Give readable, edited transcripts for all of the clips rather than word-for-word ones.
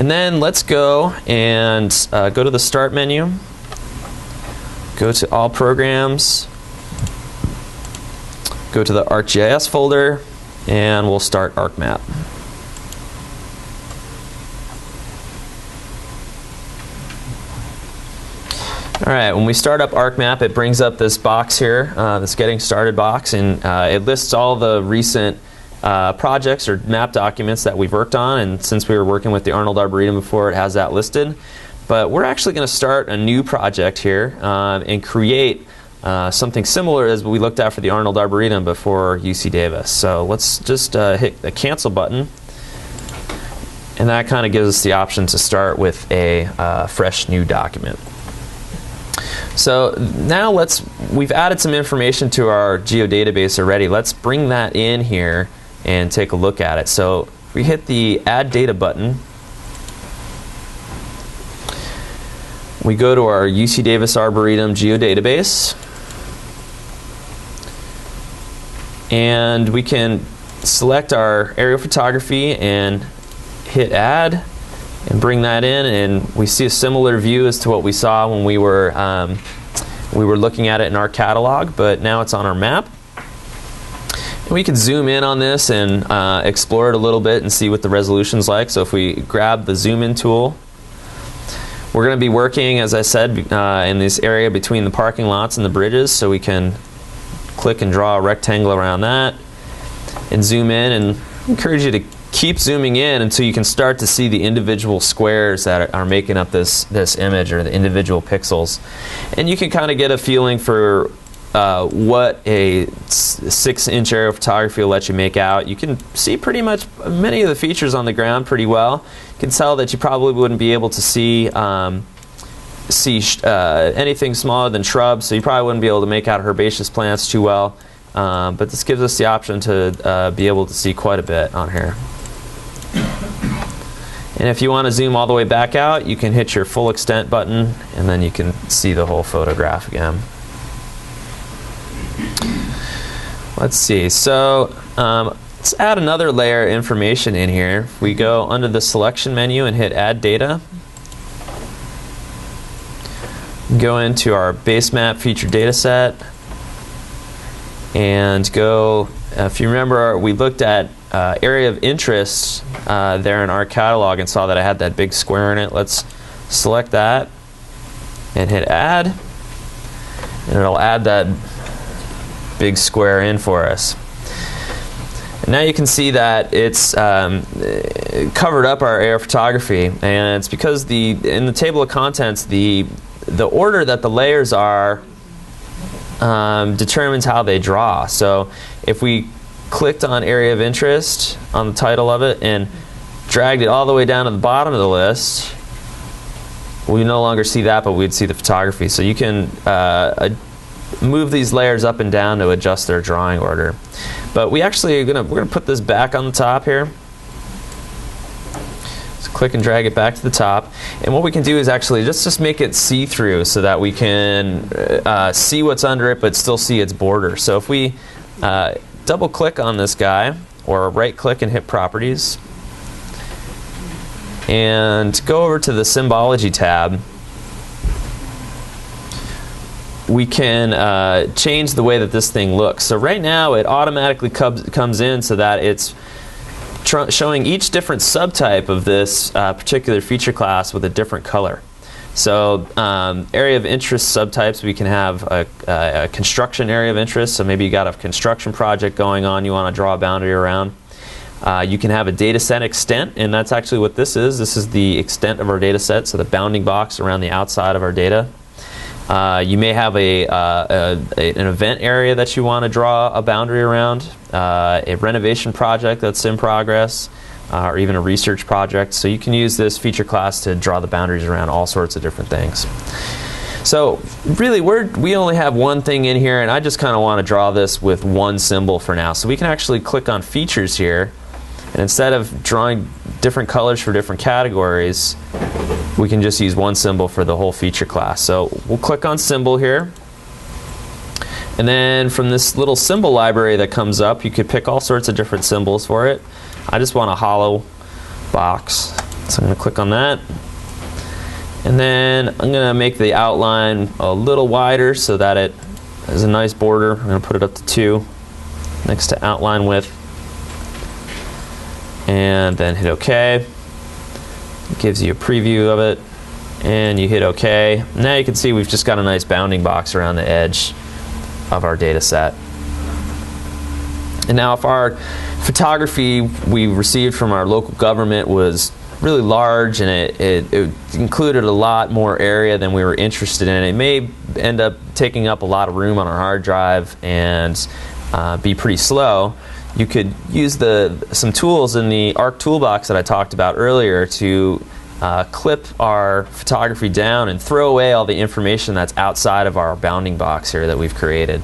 And then let's go and go to the Start menu, go to All Programs, go to the ArcGIS folder, and we'll start Arcmap. All right, when we start up Arcmap, it brings up this box here, this Getting Started box, and it lists all the recent projects or map documents that we've worked on, and since we were working with the Arnold Arboretum before, it has that listed. But we're actually going to start a new project here and create something similar as we looked at for the Arnold Arboretum before UC Davis. So let's just hit the Cancel button, and that kind of gives us the option to start with a fresh new document. So now we've added some information to our geodatabase already. Let's bring that in here and take a look at it. So if we hit the Add Data button, we go to our UC Davis Arboretum geodatabase, and we can select our aerial photography and hit Add and bring that in, and we see a similar view as to what we saw when we were looking at it in our catalog, but now it's on our map. And we can zoom in on this and explore it a little bit and see what the resolution's like. So if we grab the zoom in tool, we're going to be working, as I said, in this area between the parking lots and the bridges, so we can click and draw a rectangle around that and zoom in, and I encourage you to keep zooming in until you can start to see the individual squares that are making up this image, or the individual pixels. And you can kind of get a feeling for what a 6-inch aerial photography will let you make out. You can see pretty much many of the features on the ground pretty well. You can tell that you probably wouldn't be able to see anything smaller than shrubs, so you probably wouldn't be able to make out herbaceous plants too well. But this gives us the option to be able to see quite a bit on here. And if you want to zoom all the way back out, you can hit your full extent button, and then you can see the whole photograph again. Let's see, so let's add another layer of information in here. If we go under the Selection menu and hit Add Data, go into our base map feature data set, and go, if you remember, we looked at area of interest there in our catalog and saw that I had that big square in it. Let's select that and hit Add, and it'll add that big square in for us. And now you can see that it's covered up our aerial photography, and it's because in the table of contents, the order that the layers are determines how they draw. So if we clicked on area of interest on the title of it and dragged it all the way down to the bottom of the list, we no longer see that, but we'd see the photography. So you can move these layers up and down to adjust their drawing order. But we're gonna put this back on the top here. So click and drag it back to the top, and what we can do is actually just make it see-through so that we can see what's under it but still see its border. So if we double click on this guy, or right click and hit Properties, and go over to the Symbology tab, we can change the way that this thing looks. So right now it automatically comes in so that it's showing each different subtype of this particular feature class with a different color. So area of interest subtypes, we can have a construction area of interest. So maybe you got a construction project going on you want to draw a boundary around. You can have a data set extent, and that's actually what this is. This is the extent of our data set, so the bounding box around the outside of our data. You may have an event area that you want to draw a boundary around, a renovation project that's in progress, or even a research project. So you can use this feature class to draw the boundaries around all sorts of different things. So really, we only have one thing in here, and I just kind of want to draw this with one symbol for now. So we can actually click on Features here, and instead of drawing different colors for different categories, we can just use one symbol for the whole feature class. So we'll click on Symbol here, and then from this little symbol library that comes up, you could pick all sorts of different symbols for it. I just want a hollow box, So I'm going to click on that. And then I'm going to make the outline a little wider so that it has a nice border. I'm going to put it up to 2 next to outline width. And then hit OK. It gives you a preview of it. And you hit OK. Now you can see we've just got a nice bounding box around the edge of our data set. And now if our photography we received from our local government was really large and it included a lot more area than we were interested in, it may end up taking up a lot of room on our hard drive and be pretty slow. You could use some tools in the Arc toolbox that I talked about earlier to clip our photography down and throw away all the information that's outside of our bounding box here that we've created.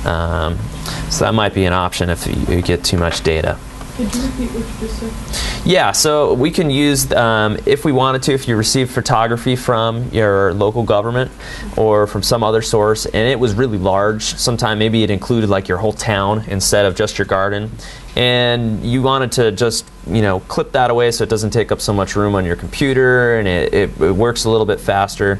So that might be an option if you get too much data. Could you repeat what you just said? Yeah, so we can use, if we wanted to, if you received photography from your local government or from some other source, and it was really large, sometime maybe it included like your whole town instead of just your garden, and you wanted to just, clip that away so it doesn't take up so much room on your computer and it works a little bit faster.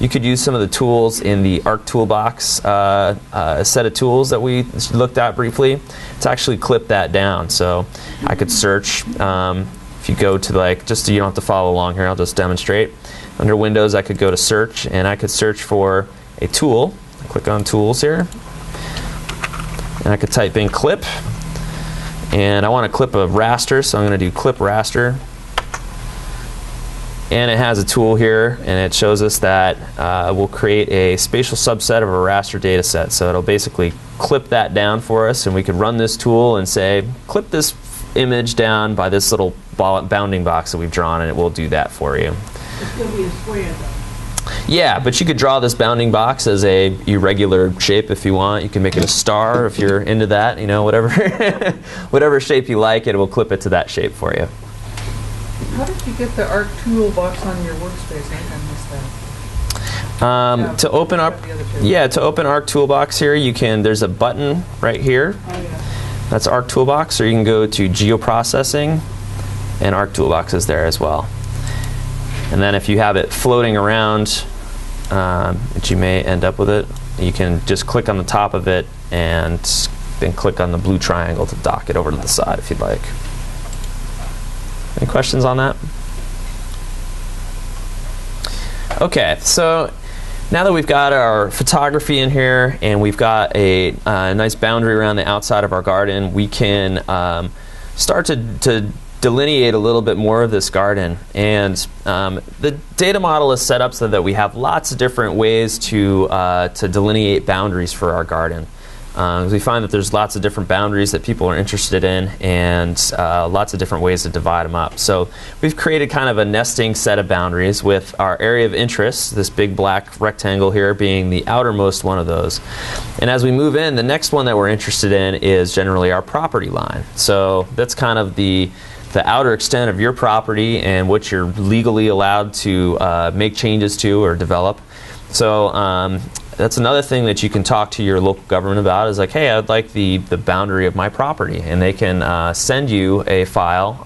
You could use some of the tools in the Arc toolbox set of tools that we looked at briefly to actually clip that down. So I could search. If you go to just so you don't have to follow along here, I'll just demonstrate. Under Windows, I could go to Search, and I could search for a tool. Click on Tools here, and I could type in Clip. And I want to clip a raster, so I'm going to do Clip Raster. And it has a tool here, and it shows us that we'll create a spatial subset of a raster data set. So it'll basically clip that down for us, and we could run this tool and say, clip this image down by this little bounding box that we've drawn, and it will do that for you. It's going to be a square, though. Yeah, but you could draw this bounding box as a irregular shape if you want. You can make it a star if you're into that. Whatever, whatever shape you like, it will clip it to that shape for you. How did you get the Arc toolbox on your workspace? I think I missed that. To open up, to open Arc toolbox here, there's a button right here. Oh, yeah. That's Arc toolbox, or you can go to geoprocessing, and Arc toolbox is there as well. And then if you have it floating around, which you may end up with it, you can just click on the top of it and then click on the blue triangle to dock it over to the side if you'd like. Any questions on that? Okay, so now that we've got our photography in here and we've got a nice boundary around the outside of our garden, we can start to delineate a little bit more of this garden. And the data model is set up so that we have lots of different ways to delineate boundaries for our garden. We find that there's lots of different boundaries that people are interested in, and lots of different ways to divide them up. So we've created kind of a nesting set of boundaries with our area of interest, this big black rectangle here being the outermost one of those. And as we move in, the next one that we're interested in is generally our property line. So that's kind of the outer extent of your property and what you're legally allowed to make changes to or develop. So that's another thing that you can talk to your local government about, is like, hey, I'd like the boundary of my property. And they can send you a file,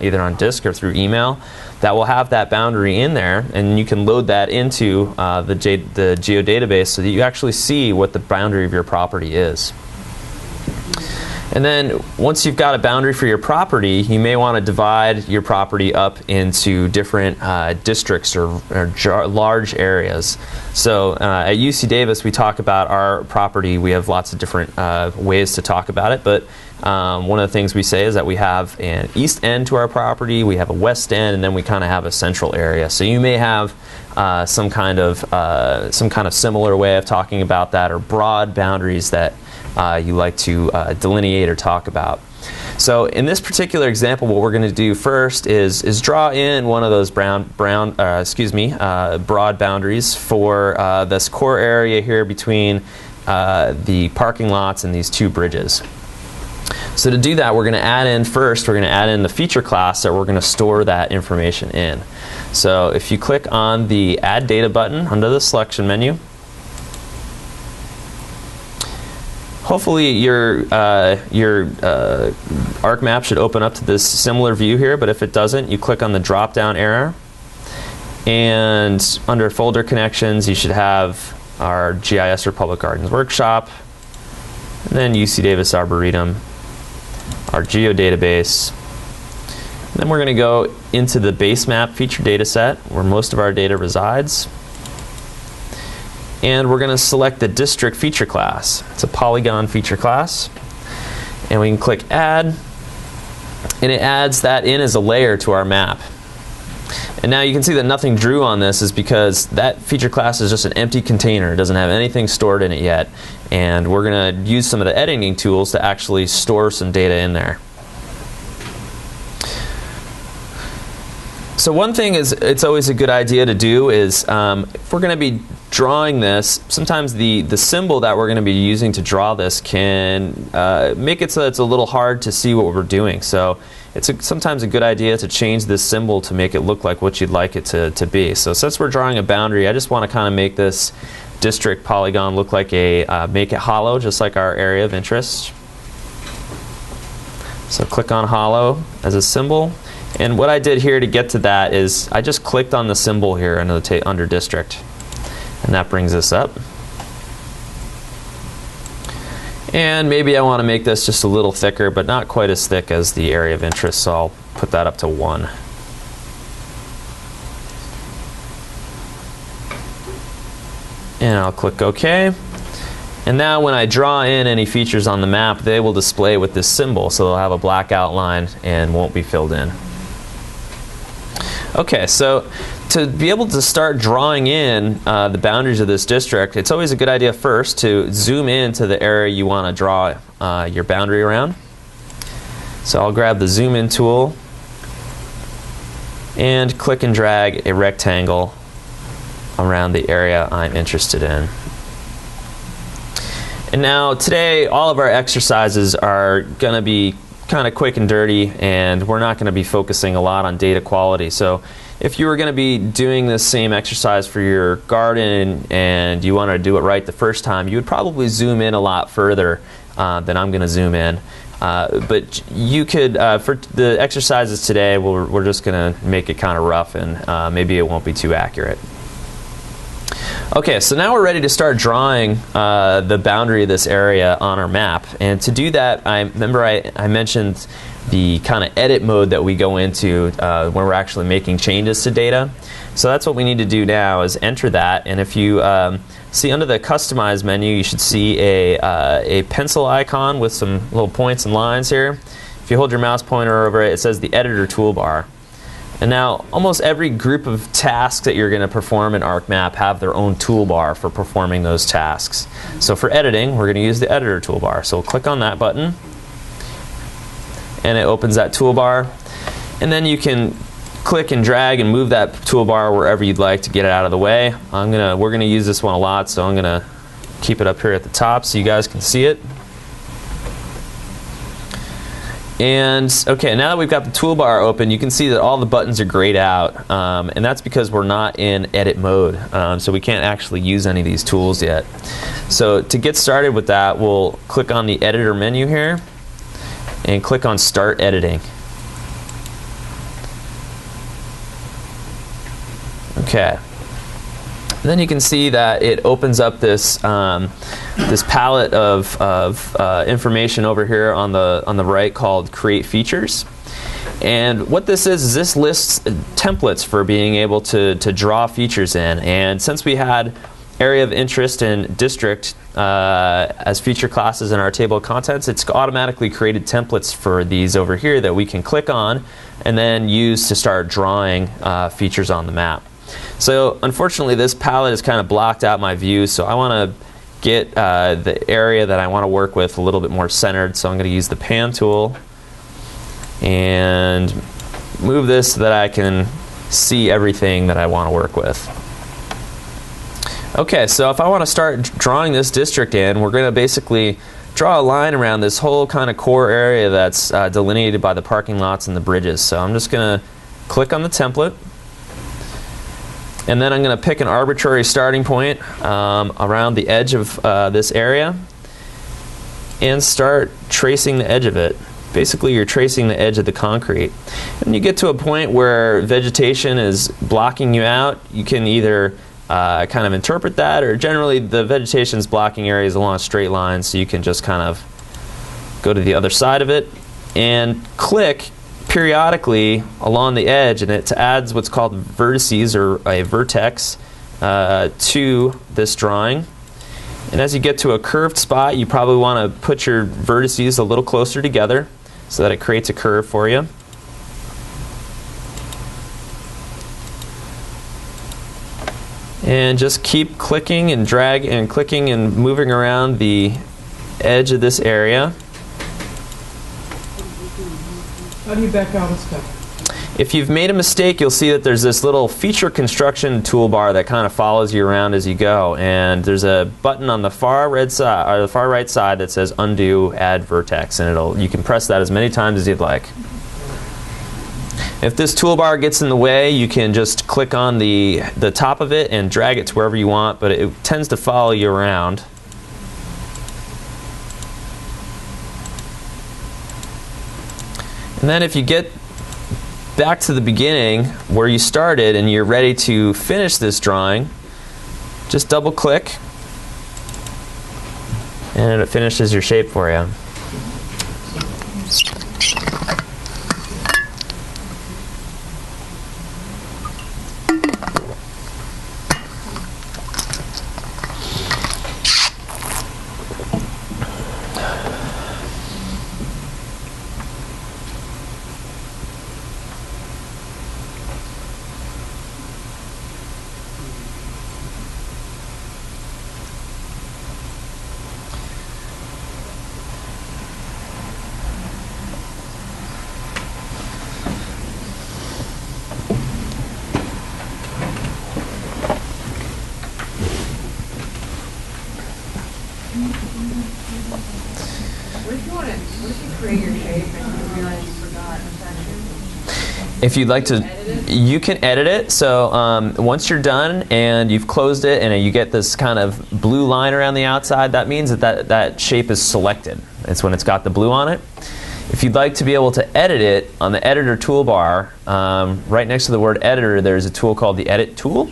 either on disk or through email, that will have that boundary in there, and you can load that into the geodatabase so that you actually see what the boundary of your property is. And then once you've got a boundary for your property, you may want to divide your property up into different districts or large areas. So at UC Davis, we talk about our property. We have lots of different ways to talk about it, but one of the things we say is that we have an east end to our property, we have a west end, and then we kind of have a central area. So you may have some kind of similar way of talking about that, or broad boundaries that you like to delineate or talk about. So in this particular example, what we're going to do first is draw in one of those broad boundaries for this core area here between the parking lots and these two bridges. So to do that, we're going to add in the feature class that we're going to store that information in. So if you click on the Add Data button under the selection menu, hopefully your Arcmap should open up to this similar view here, but if it doesn't, you click on the drop-down arrow, and under folder connections, you should have our GIS or Public Gardens Workshop, and then UC Davis Arboretum, our geodatabase. Then we're going to go into the base map feature data set where most of our data resides. And we're going to select the district feature class. It's a polygon feature class. And we can click add. And it adds that in as a layer to our map. And now you can see that nothing drew on this is because that feature class is just an empty container. It doesn't have anything stored in it yet. And we're going to use some of the editing tools to actually store some data in there. So one thing is, it's always a good idea to do is, if we're going to be drawing this, sometimes the symbol that we're going to be using to draw this can make it so that it's a little hard to see what we're doing. So it's sometimes a good idea to change this symbol to make it look like what you'd like it to be. So since we're drawing a boundary, I just want to kind of make this district polygon look like make it hollow, just like our area of interest. So click on hollow as a symbol. And what I did here to get to that is I just clicked on the symbol here under district. And that brings us up. And maybe I want to make this just a little thicker, but not quite as thick as the area of interest, so I'll put that up to 1. And I'll click OK. And now when I draw in any features on the map, they will display with this symbol, so they'll have a black outline and won't be filled in. Okay, so to be able to start drawing in the boundaries of this district, it's always a good idea first to zoom in to the area you want to draw your boundary around. So I'll grab the zoom in tool and click and drag a rectangle around the area I'm interested in. And now today all of our exercises are going to be kind of quick and dirty, and we're not going to be focusing a lot on data quality. So if you were going to be doing this same exercise for your garden and you wanted to do it right the first time, you would probably zoom in a lot further than I'm going to zoom in. But you could, for the exercises today, we're just going to make it kind of rough, and maybe it won't be too accurate. Okay, so now we're ready to start drawing the boundary of this area on our map. And to do that, I mentioned the kind of edit mode that we go into when we're actually making changes to data. So that's what we need to do now, is enter that. And if you see under the Customize menu, you should see a pencil icon with some little points and lines here. If you hold your mouse pointer over it, it says the Editor toolbar. And now almost every group of tasks that you're going to perform in Arcmap have their own toolbar for performing those tasks. So for editing, we're going to use the Editor toolbar. So we'll click on that button, and it opens that toolbar. And then you can click and drag and move that toolbar wherever you'd like to get it out of the way. We're going to use this one a lot, so I'm going to keep it up here at the top so you guys can see it. And okay, now that we've got the toolbar open, you can see that all the buttons are grayed out, and that's because we're not in edit mode, so we can't actually use any of these tools yet. So to get started with that, we'll click on the editor menu here and click on Start Editing. Okay. And then you can see that it opens up this this palette of information over here on the right called Create Features. And what this is this lists templates for being able to draw features in. And since we had area of interest and district as feature classes in our table of contents, it's automatically created templates for these over here that we can click on and then use to start drawing features on the map. So unfortunately this palette has kind of blocked out my view, so I want to get the area that I want to work with a little bit more centered, so I'm going to use the pan tool and move this so that I can see everything that I want to work with. Okay, so if I want to start drawing this district in, we're going to basically draw a line around this whole kind of core area that's delineated by the parking lots and the bridges. So I'm just going to click on the template, and then I'm going to pick an arbitrary starting point around the edge of this area. and start tracing the edge of it. Basically, you're tracing the edge of the concrete. And you get to a point where vegetation is blocking you out, you can either kind of interpret that, or generally the vegetation's blocking areas along a straight line, so you can just kind of go to the other side of it and click periodically along the edge, and it adds what's called vertices, or a vertex, to this drawing. And as you get to a curved spot, you probably want to put your vertices a little closer together so that it creates a curve for you. And just keep clicking and drag and clicking and moving around the edge of this area. How do you back out of stuff? If you've made a mistake, you'll see that there's this little feature construction toolbar that kind of follows you around as you go, and there's a button on the far right side that says Undo Add Vertex, and you can press that as many times as you'd like. If this toolbar gets in the way, you can just click on the top of it and drag it to wherever you want, but it tends to follow you around. And then if you get back to the beginning where you started and you're ready to finish this drawing, just double click and it finishes your shape for you. If you'd like to, you can edit it. So once you're done and you've closed it and you get this kind of blue line around the outside, that means that shape is selected. It's when it's got the blue on it. If you'd like to be able to edit it, on the editor toolbar, right next to the word editor, there's a tool called the edit tool.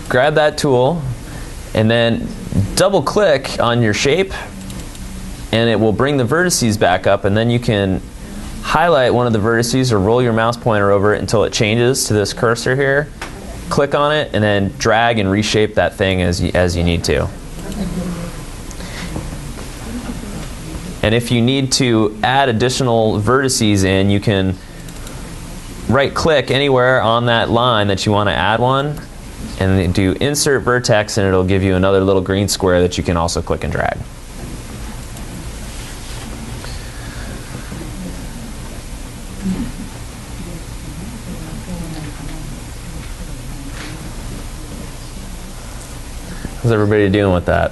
Grab that tool and then double click on your shape, and it will bring the vertices back up, and then you can highlight one of the vertices or roll your mouse pointer over it until it changes to this cursor here. Click on it and then drag and reshape that thing as you need to. And if you need to add additional vertices in, you can right click anywhere on that line that you want to add one and then do Insert Vertex, and it'll give you another little green square that you can also click and drag. How's everybody doing with that?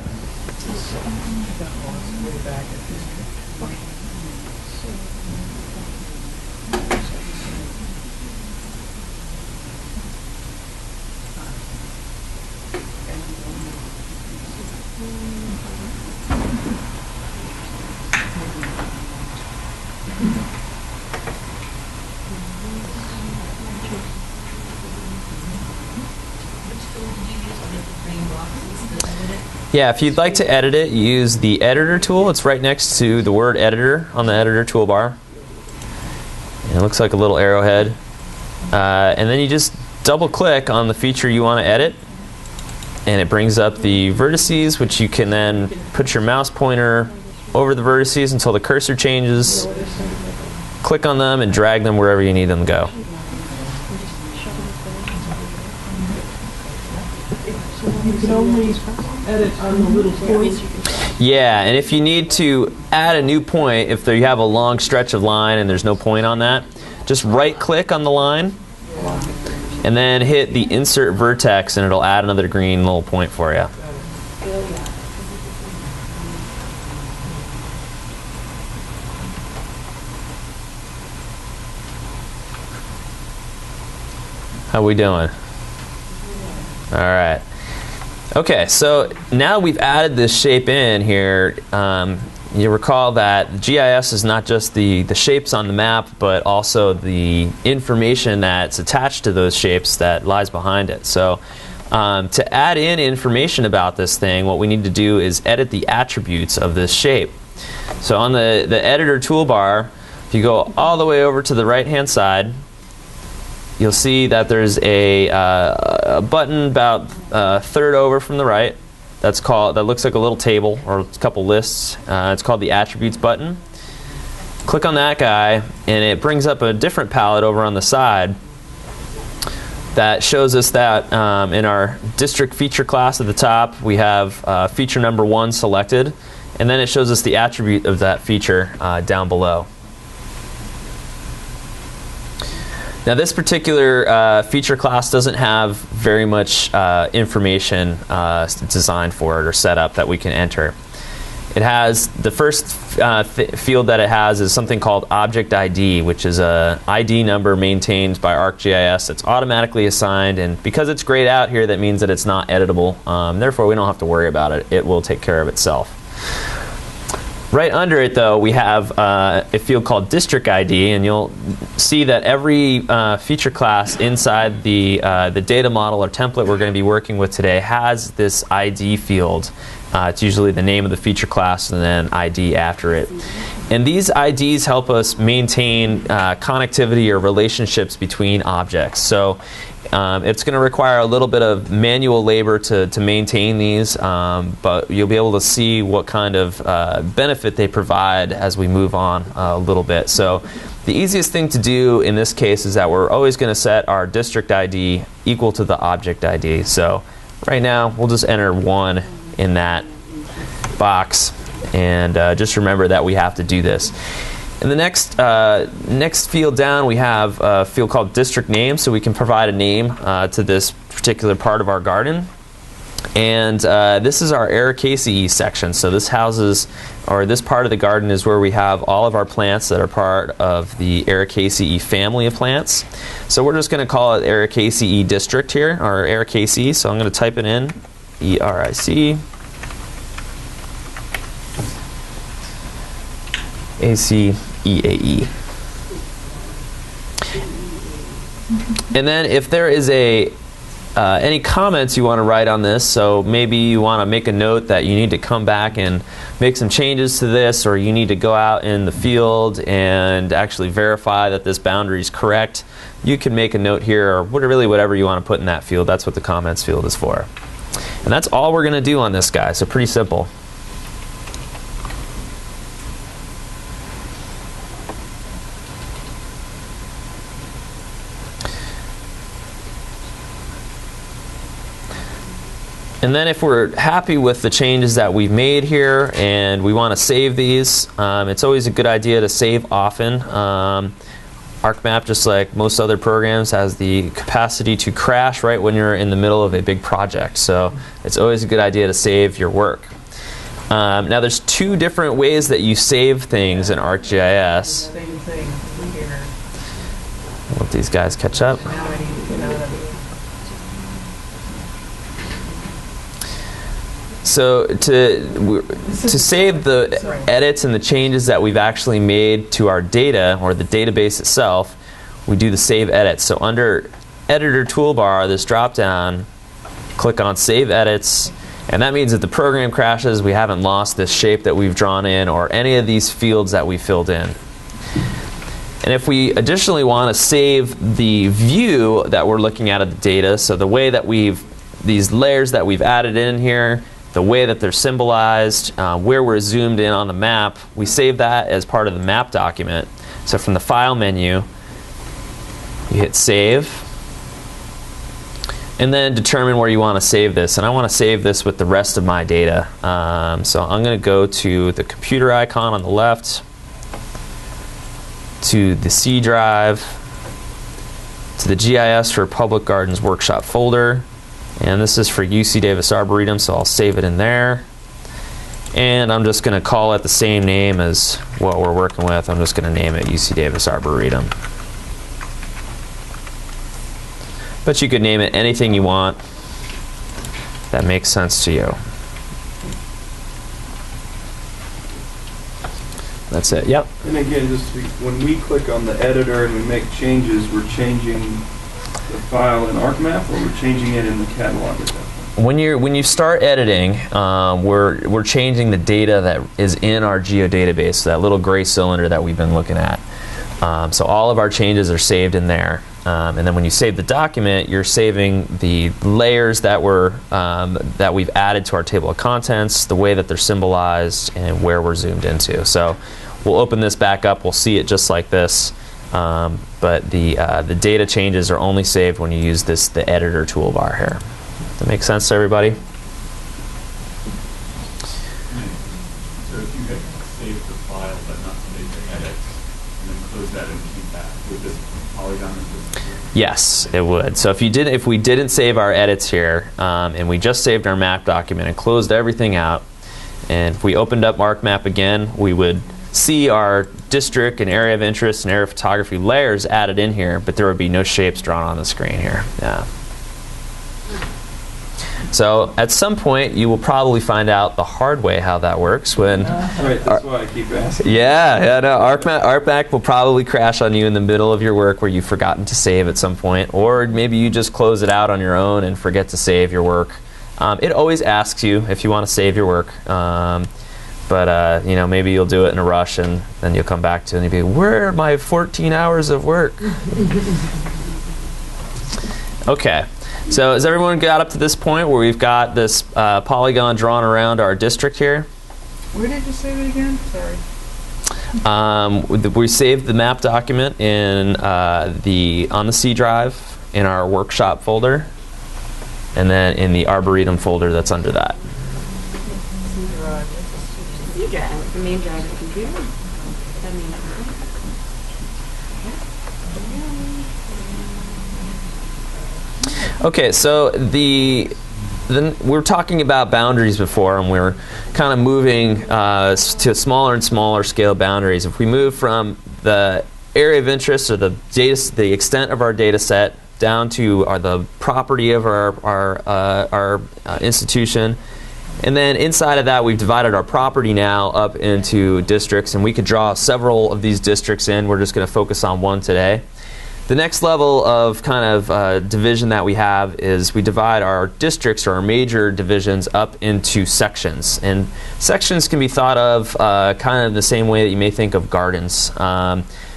Yeah, if you'd like to edit it, use the editor tool. It's right next to the word editor on the editor toolbar. And it looks like a little arrowhead. And then you just double click on the feature you want to edit, and it brings up the vertices, which you can then put your mouse pointer over the vertices until the cursor changes. Click on them and drag them wherever you need them to go. You can only edit on the little points. Yeah, and if you need to add a new point, if you have a long stretch of line and there's no point on that, just right click on the line and then hit the Insert Vertex, and it'll add another green little point for you. How we doing? All right. Okay, so now we've added this shape in here. You recall that GIS is not just the shapes on the map, but also the information that's attached to those shapes that lies behind it. So to add in information about this thing, what we need to do is edit the attributes of this shape. So on the editor toolbar, if you go all the way over to the right-hand side, you'll see that there's a button about a third over from the right that looks like a little table or a couple lists. It's called the Attributes button. Click on that guy, and it brings up a different palette over on the side that shows us that in our district feature class at the top, we have feature number 1 selected, and then it shows us the attribute of that feature down below. Now this particular feature class doesn't have very much information designed for it or set up that we can enter. It has, the first field that it has is something called Object ID, which is a ID number maintained by ArcGIS. It's automatically assigned, and because it's grayed out here, that means that it's not editable. Therefore, we don't have to worry about it. It will take care of itself. Right under it, though, we have a field called District ID, and you'll see that every feature class inside the data model or template we're going to be working with today has this ID field. It's usually the name of the feature class and then ID after it. And these IDs help us maintain connectivity or relationships between objects. So it's going to require a little bit of manual labor to maintain these, but you'll be able to see what kind of benefit they provide as we move on a little bit. So the easiest thing to do in this case is that we're always going to set our district ID equal to the object ID. So right now we'll just enter 1 in that box, and just remember that we have to do this. In the next field down, we have a field called District Name, so we can provide a name to this particular part of our garden. And this is our Ericaceae section. So this houses, or this part of the garden is where we have all of our plants that are part of the Ericaceae family of plants. So we're just going to call it Ericaceae District here, or Ericaceae. So I'm going to type it in, E-R-I-C. A-C-E-A-E. And then if there is any comments you want to write on this, so maybe you want to make a note that you need to come back and make some changes to this, or you need to go out in the field and actually verify that this boundary is correct, you can make a note here, or really whatever you want to put in that field. That's what the comments field is for. And that's all we're going to do on this guy, so pretty simple. And then if we're happy with the changes that we've made here and we want to save these, it's always a good idea to save often. Arcmap, just like most other programs, has the capacity to crash right when you're in the middle of a big project. So it's always a good idea to save your work. Now there's 2 different ways that you save things in ArcGIS. Same thing here. Let these guys catch up. Now I need to get out of it. So to save the edits and the changes that we've actually made to our data or the database itself, we do the Save Edits. So under Editor Toolbar, this drop down, click on Save Edits, and that means that the program crashes, we haven't lost this shape that we've drawn in or any of these fields that we filled in. And if we additionally want to save the view that we're looking at of the data, so the way that these layers that we've added in here, the way that they're symbolized, where we're zoomed in on the map, we save that as part of the map document. So from the File menu, you hit Save, and then determine where you want to save this. And I want to save this with the rest of my data. So I'm going to go to the computer icon on the left, to the C drive, to the GIS for Public Gardens Workshop folder. And this is for UC Davis Arboretum, so I'll save it in there. And I'm just going to call it the same name as what we're working with. I'm just going to name it UC Davis Arboretum. But you could name it anything you want. that makes sense to you. That's it. Yep. And again, just when we click on the editor and we make changes, we're changing the file in Arcmap, or we're changing it in the catalog at that point? When you start editing, we're changing the data that is in our geodatabase, so that little gray cylinder that we've been looking at. So all of our changes are saved in there. And then when you save the document, you're saving the layers that that we've added to our table of contents, the way that they're symbolized, and where we're zoomed into. So we'll open this back up. We'll see it just like this. But the data changes are only saved when you use the editor toolbar here. Does that make sense to everybody? So if you had saved the file but not made the edits, and then close that and keep that, would this polygon exist? Yes, it would. So if we didn't save our edits here, and we just saved our map document and closed everything out, and if we opened up Arcmap again, we would see our district and area of interest and area of photography layers added in here, but there would be no shapes drawn on the screen here. Yeah. So at some point, you will probably find out the hard way how that works when... Right, that's why I keep asking. Yeah, no, Arcmap will probably crash on you in the middle of your work where you've forgotten to save at some point, or maybe you just close it out on your own and forget to save your work. It always asks you if you want to save your work, but you know, maybe you'll do it in a rush and then you'll come back to it and you'll be, where are my 14 hours of work? Okay. So has everyone got up to this point where we've got this polygon drawn around our district here? Where did you save it again? Sorry. We saved the map document in on the C drive in our workshop folder, and then in the Arboretum folder that's under that. C drive, the main drive of the computer. That means Okay, so we were talking about boundaries before, and we were kind of moving to smaller and smaller scale boundaries. If we move from the area of interest or the extent of our data set down to the property of our institution, and then inside of that, we've divided our property now up into districts, and we could draw several of these districts in. We're just going to focus on one today. The next level of kind of division that we have is we divide our districts or our major divisions up into sections. And sections can be thought of kind of the same way that you may think of gardens.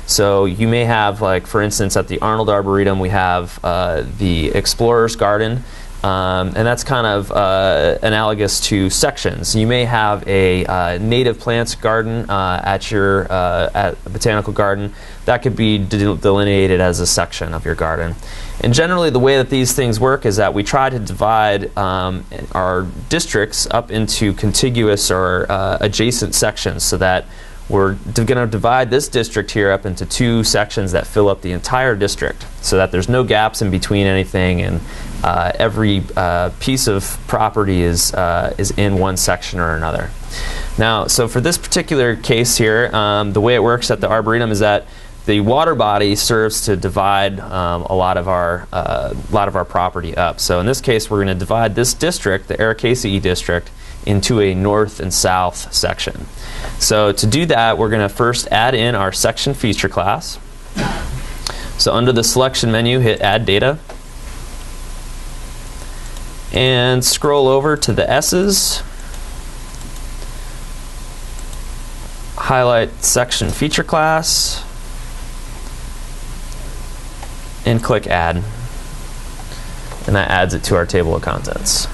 So you may have, like, for instance, at the Arnold Arboretum, we have the Explorer's Garden. And that's kind of analogous to sections. You may have a native plants garden at your botanical garden. That could be delineated as a section of your garden. And generally, the way that these things work is that we try to divide our districts up into contiguous or adjacent sections, so that we're going to divide this district here up into two sections that fill up the entire district, so that there's no gaps in between anything, and every piece of property is in one section or another. Now, so for this particular case here, the way it works at the Arboretum is that the water body serves to divide a lot of our property up. So in this case, we're going to divide this district, the Arcmap district, into a north and south section. So to do that, we're going to first add in our section feature class. So under the selection menu, hit Add Data, and scroll over to the S's. Highlight section feature class, and click Add. And that adds it to our table of contents.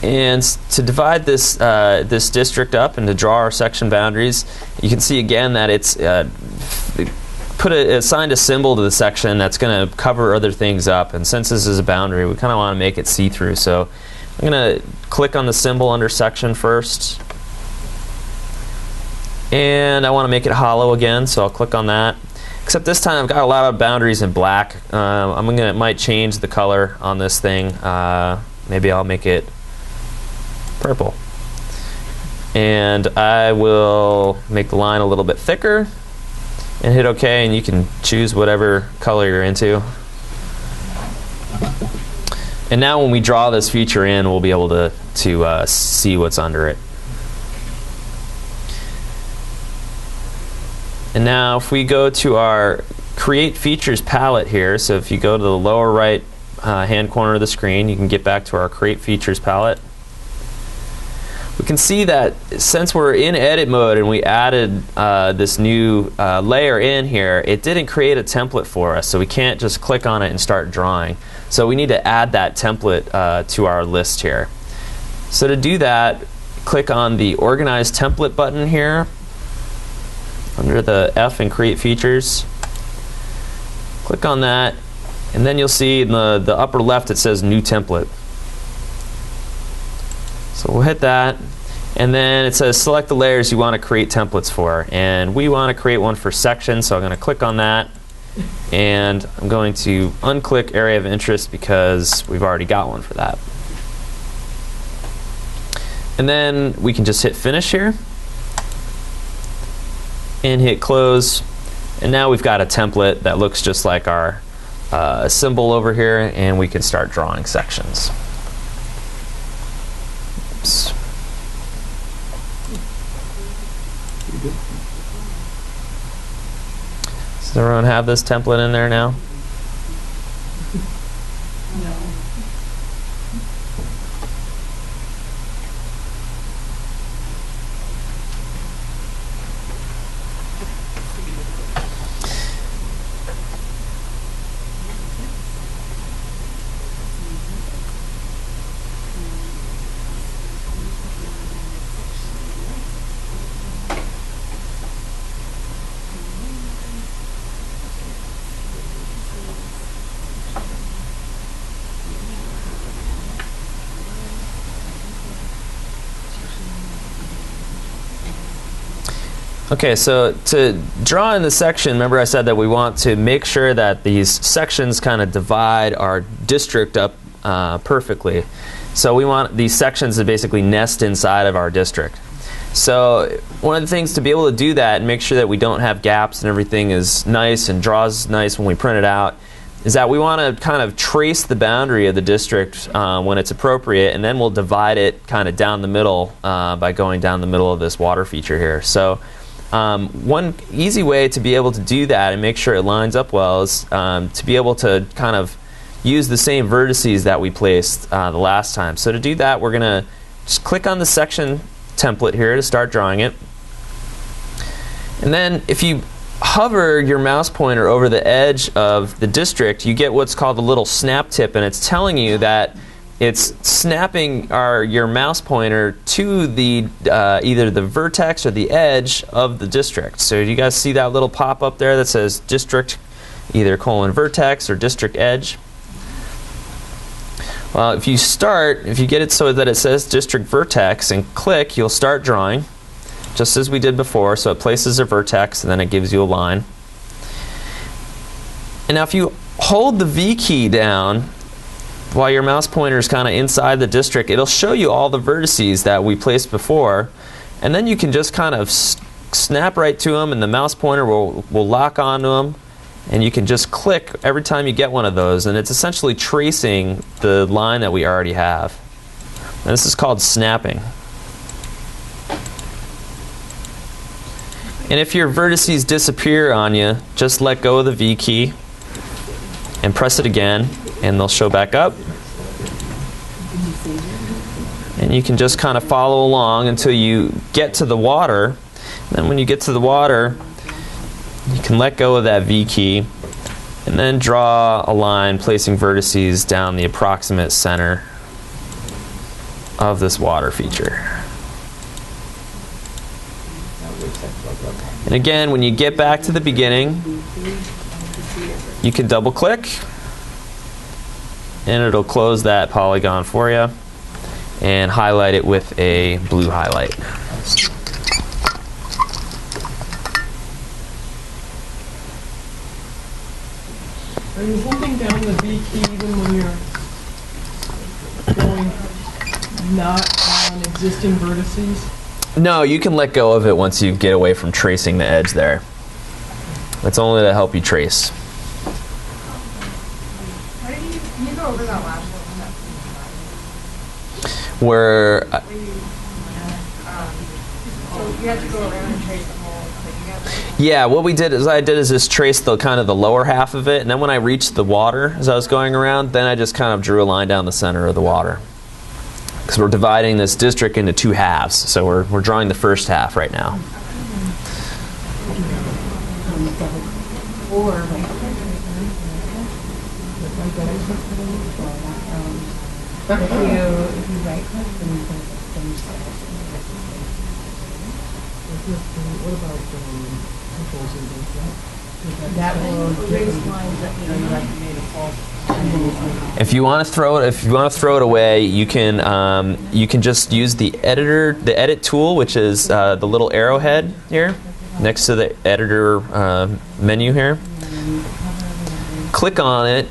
And to divide this this district up and to draw our section boundaries, you can see again that it's assigned a symbol to the section that's going to cover other things up. And since this is a boundary, we kind of want to make it see-through. So I'm going to click on the symbol under section first. And I want to make it hollow again, so I'll click on that. Except this time I've got a lot of boundaries in black. Might change the color on this thing. Maybe I'll make it purple. And I will make the line a little bit thicker. and hit OK, and you can choose whatever color you're into. And now when we draw this feature in, we'll be able to see what's under it. And now if we go to our Create Features palette here, so if you go to the lower right hand corner of the screen, you can get back to our Create Features palette. We can see that since we're in edit mode and we added this new layer in here, it didn't create a template for us, so we can't just click on it and start drawing. So we need to add that template to our list here. So to do that, click on the Organize Template button here under the F in Create Features. Click on that, and then you'll see in the upper left it says New Template. So we'll hit that, and then it says select the layers you want to create templates for, and we want to create one for sections, so I'm going to click on that, and I'm going to unclick Area of Interest because we've already got one for that. And then we can just hit Finish here and hit Close, and now we've got a template that looks just like our symbol over here, and we can start drawing sections. Oops. Does everyone have this template in there now? No. Okay, so to draw in the section, remember I said that we want to make sure that these sections kind of divide our district up perfectly. So we want these sections to basically nest inside of our district. So one of the things to be able to do that and make sure that we don't have gaps and everything is nice and draws nice when we print it out is that we want to kind of trace the boundary of the district when it's appropriate, and then we'll divide it kind of down the middle by going down the middle of this water feature here. So one easy way to be able to do that and make sure it lines up well is to be able to kind of use the same vertices that we placed the last time. So to do that, we're going to just click on the section template here to start drawing it. And then if you hover your mouse pointer over the edge of the district, you get what's called a little snap tip, and it's telling you that it's snapping your mouse pointer to the either the vertex or the edge of the district. So you guys see that little pop up there that says district either :vertex or district edge? Well, if you get it so that it says district vertex and click, you'll start drawing just as we did before. So it places a vertex and then it gives you a line. And now if you hold the V key down while your mouse pointer is kind of inside the district, it'll show you all the vertices that we placed before, and then you can just kind of snap right to them, and the mouse pointer will lock onto them, and you can just click every time you get one of those, and it's essentially tracing the line that we already have. And this is called snapping. And if your vertices disappear on you, just let go of the V key and press it again, and they'll show back up. And you can just kind of follow along until you get to the water. Then when you get to the water, you can let go of that V key and then draw a line placing vertices down the approximate center of this water feature. And again, when you get back to the beginning, you can double click and it'll close that polygon for you and highlight it with a blue highlight. Are you holding down the V key even when you're going not on existing vertices? No, you can let go of it once you get away from tracing the edge there. That's only to help you trace. How did you go over that last one? Where So you had to go around and trace the whole thing again? yeah, what we did is just trace the kind of the lower half of it, and then when I reached the water as I was going around, then I just kind of drew a line down the center of the water. Because we're dividing this district into two halves, so we're drawing the first half right now. If you want to throw it away, you can just use the edit tool, which is the little arrowhead here next to the editor menu here. Click on it.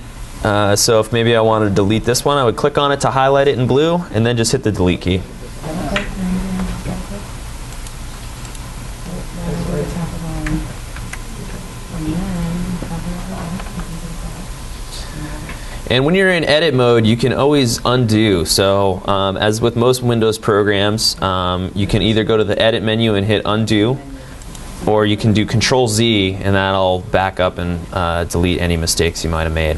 So if maybe I wanted to delete this one, I would click on it to highlight it in blue, and then just hit the delete key. And when you're in edit mode, you can always undo. So as with most Windows programs, you can either go to the edit menu and hit undo, or you can do Control-Z, and that'll back up and delete any mistakes you might have made.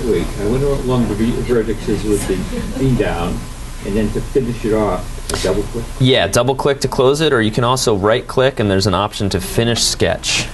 Wait, I went along the vertices with the V down, and then to finish it off, double click. Yeah, double click to close it, or you can also right click and there's an option to finish sketch.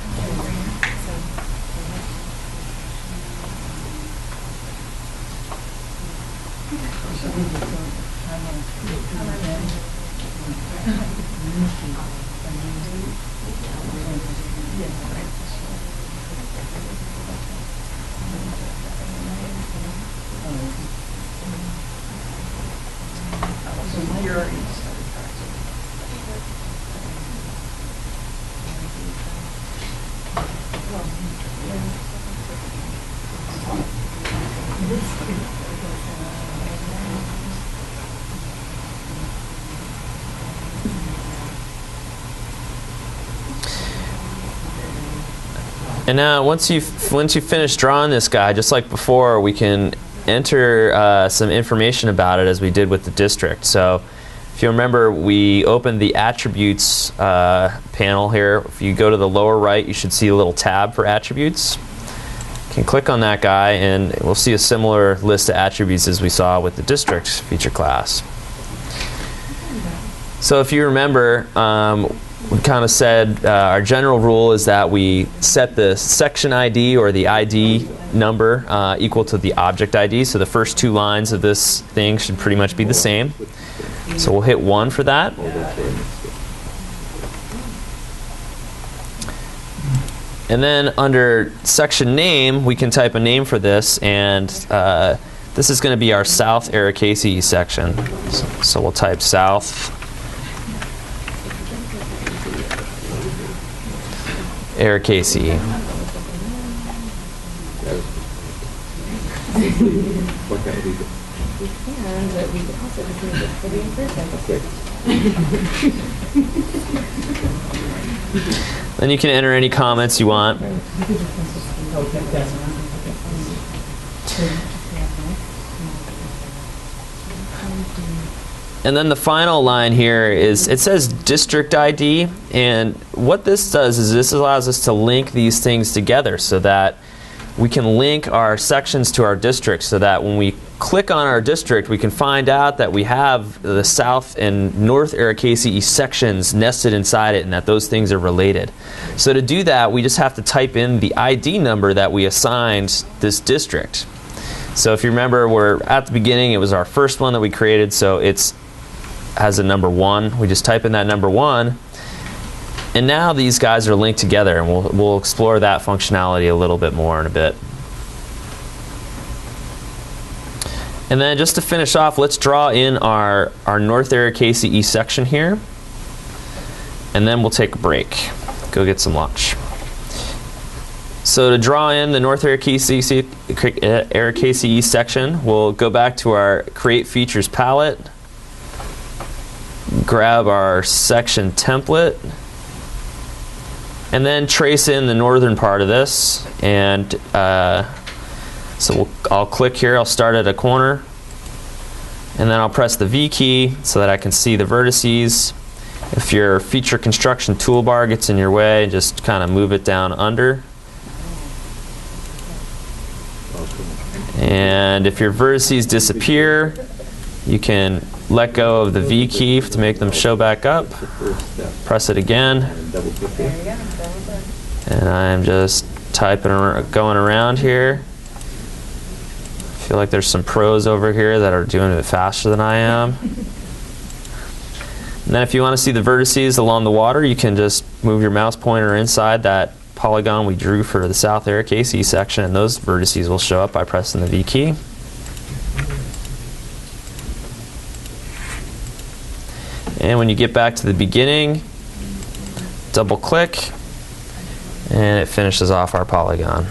And now once you finish drawing this guy, just like before, we can enter some information about it as we did with the district. So if you remember, we opened the attributes panel here. If you go to the lower right, you should see a little tab for attributes. You can click on that guy and we'll see a similar list of attributes as we saw with the district feature class. So if you remember, we kind of said our general rule is that we set the section ID or the ID number equal to the object ID. So the first two lines of this thing should pretty much be the same. So we'll hit 1 for that. And then under section name, we can type a name for this, and this is going to be our South Arcmap section. So we'll type South Arcmap. Then you can enter any comments you want. And then the final line here is, it says district ID, and what this does is this allows us to link these things together so that we can link our sections to our district, so that when we click on our district, we can find out that we have the South and North Arcmap sections nested inside it, and that those things are related. So to do that, we just have to type in the ID number that we assigned this district. So if you remember, we're at the beginning, it was our first one that we created, so it's has a number 1. We just type in that number 1, and now these guys are linked together, and we'll explore that functionality a little bit more in a bit. And then just to finish off, let's draw in our north area KCE section here. And then we'll take a break. Go get some lunch. So to draw in the north area KCE section, we'll go back to our Create Features palette, grab our section template, and then trace in the northern part of this. And I'll click here, I'll start at a corner, and then I'll press the V key so that I can see the vertices. If your feature construction toolbar gets in your way, just kind of move it down under. And if your vertices disappear, you can let go of the V key to make them show back up. Press it again. And I'm just going around here. I feel like there's some pros over here that are doing it faster than I am. And then if you want to see the vertices along the water, you can just move your mouse pointer inside that polygon we drew for the south area KC section, and those vertices will show up by pressing the V key. And when you get back to the beginning, double click, and it finishes off our polygon.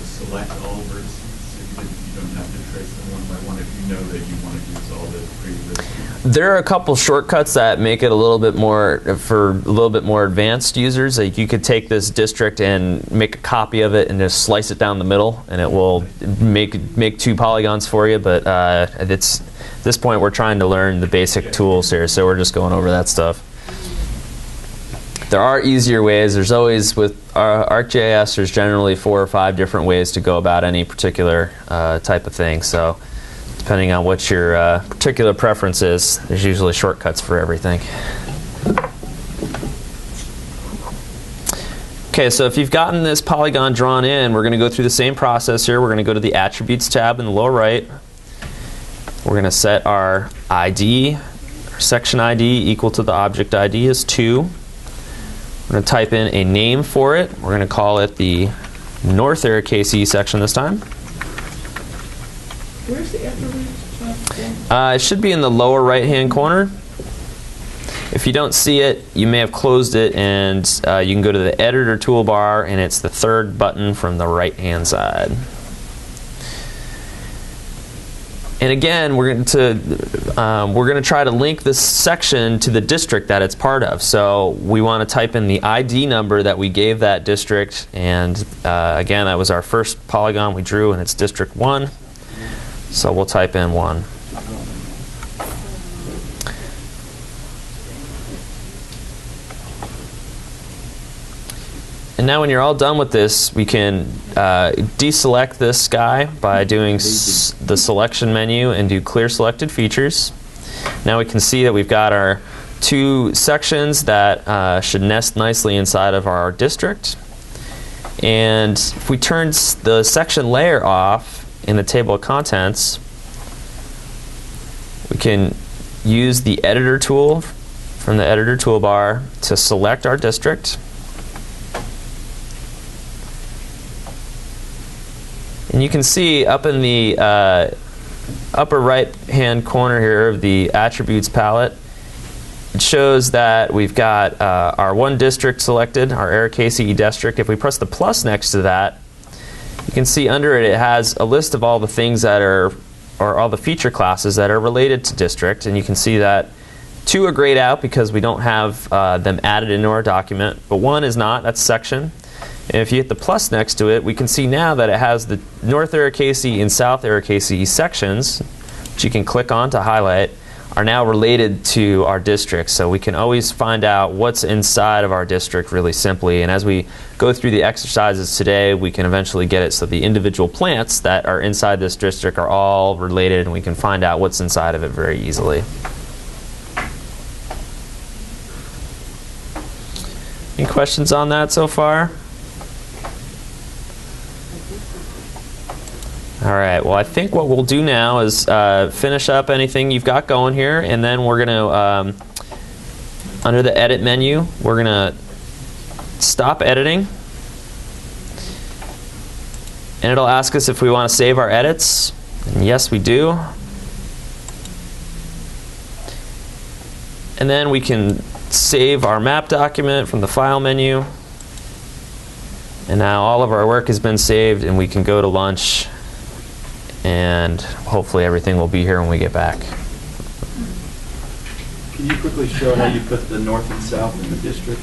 Select all vertices, so you don't have to trace them one by one if you know that you want to use all the previous. There are a couple shortcuts that make it a little bit more for a little bit more advanced users. Like you could take this district and make a copy of it and just slice it down the middle, and it will make two polygons for you. But at this point, we're trying to learn the basic tools here, so we're just going over that stuff. There are easier ways. There's always, with ArcGIS, there's generally 4 or 5 different ways to go about any particular type of thing. So depending on what your particular preference is, there's usually shortcuts for everything. Okay, so if you've gotten this polygon drawn in, we're going to go through the same process here. We're going to go to the Attributes tab in the lower right. We're going to set our ID, our section ID equal to the object ID is 2. We're going to type in a name for it. We're going to call it the North Area KC section this time. Where's the attributes tab? It should be in the lower right-hand corner. If you don't see it, you may have closed it, and you can go to the Editor toolbar, and it's the 3rd button from the right-hand side. And again, we're going to try to link this section to the district that it's part of. So we want to type in the ID number that we gave that district, and again, that was our first polygon we drew, and it's District 1. So we'll type in 1. And now when you're all done with this, we can deselect this guy by doing the selection menu and do clear selected features. Now we can see that we've got our 2 sections that should nest nicely inside of our district. And if we turn the section layer off in the table of contents, we can use the editor tool from the editor toolbar to select our district. And you can see up in the upper right-hand corner here of the Attributes palette, it shows that we've got our 1 district selected, our Area KCE district. If we press the plus next to that, you can see under it, it has a list of all the things that are, or all the feature classes that are related to district. And you can see that 2 are grayed out because we don't have them added into our document, but 1 is not, that's section. And if you hit the plus next to it, we can see now that it has the North Area KC and South Area KC sections, which you can click on to highlight, are now related to our district. So we can always find out what's inside of our district really simply. And as we go through the exercises today, we can eventually get it so the individual plants that are inside this district are all related, and we can find out what's inside of it very easily. Any questions on that so far? All right, well, I think what we'll do now is finish up anything you've got going here, and then we're going to, under the Edit menu, we're going to stop editing. And it'll ask us if we want to save our edits. And yes, we do. And then we can save our map document from the File menu. And now all of our work has been saved, and we can go to lunch. And hopefully everything will be here when we get back. Can you quickly show how you put the north and south in the district?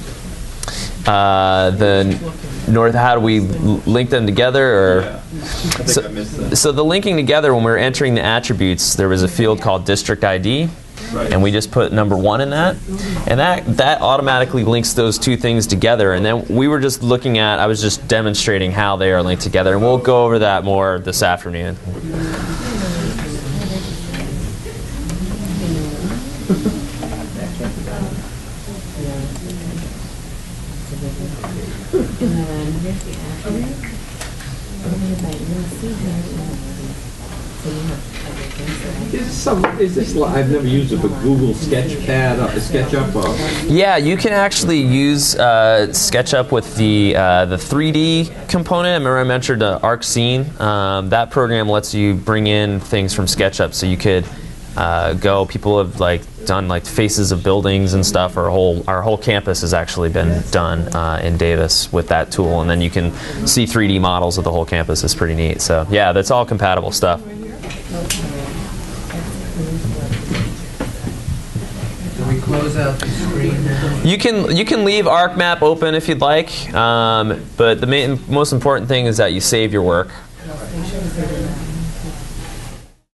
The north, how do we link them together? Or Yeah, I think I missed that. so the linking together, when we were entering the attributes, there was a field called District ID. Right. And we just put number 1 in that, and that automatically links those two things together. And then we were just looking at, I was just demonstrating how they are linked together, and we'll go over that more this afternoon. Is this, I've never used it, but Google Sketchpad, SketchUp? Yeah, you can actually use SketchUp with the 3D component. Remember I mentioned Arcscene? That program lets you bring in things from SketchUp, so you could people have done faces of buildings and stuff. Our whole campus has actually been done in Davis with that tool, and then you can see 3D models of the whole campus. It's pretty neat. So yeah, that's all compatible stuff. Do we close out the screen now? You can leave Arcmap open if you'd like, but the most important thing is that you save your work.